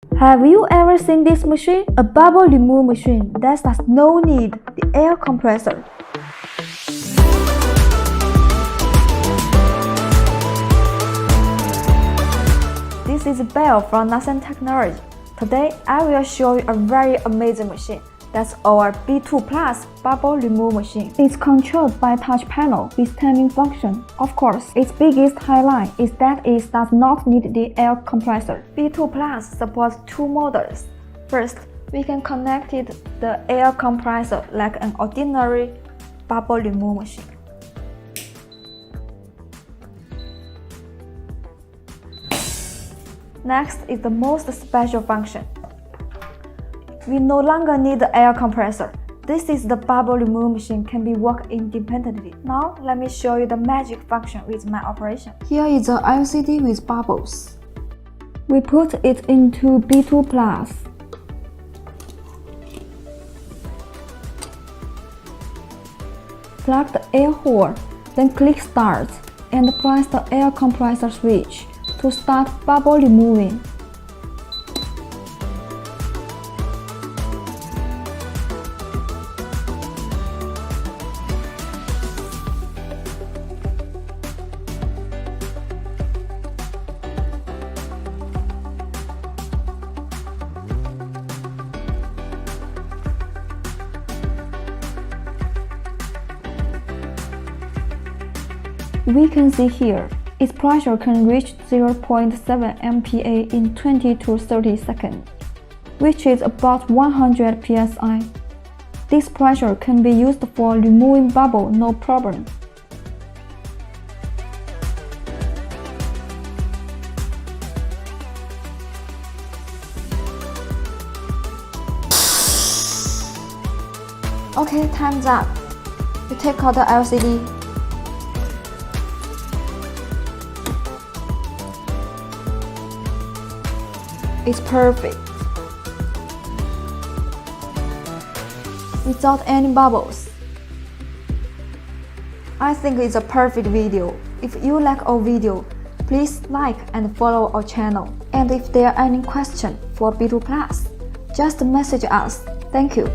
Have you ever seen this machine? A bubble remove machine that does not need the air compressor. This is Bell from Nasan Technology. Today, I will show you a very amazing machine. That's our B2 Plus bubble remove machine. It's controlled by a touch panel with timing function. Of course, its biggest highlight is that it does not need the air compressor. B2 Plus supports two models. First, we can connect the air compressor like an ordinary bubble remove machine. Next is the most special function. We no longer need the air compressor. This is the bubble remove machine can be worked independently. Now let me show you the magic function with my operation. Here is the LCD with bubbles. We put it into B2 Plus. Plug the air hole, then click Start and press the air compressor switch to start bubble removing. We can see here, its pressure can reach 0.7 MPa in 20 to 30 seconds, which is about 100 psi. This pressure can be used for removing bubble no problem. Okay, time's up. We take out the LCD. It's perfect. Without any bubbles. I think it's a perfect video. If you like our video, please like and follow our channel. And if there are any questions for B2 Plus, just message us. Thank you.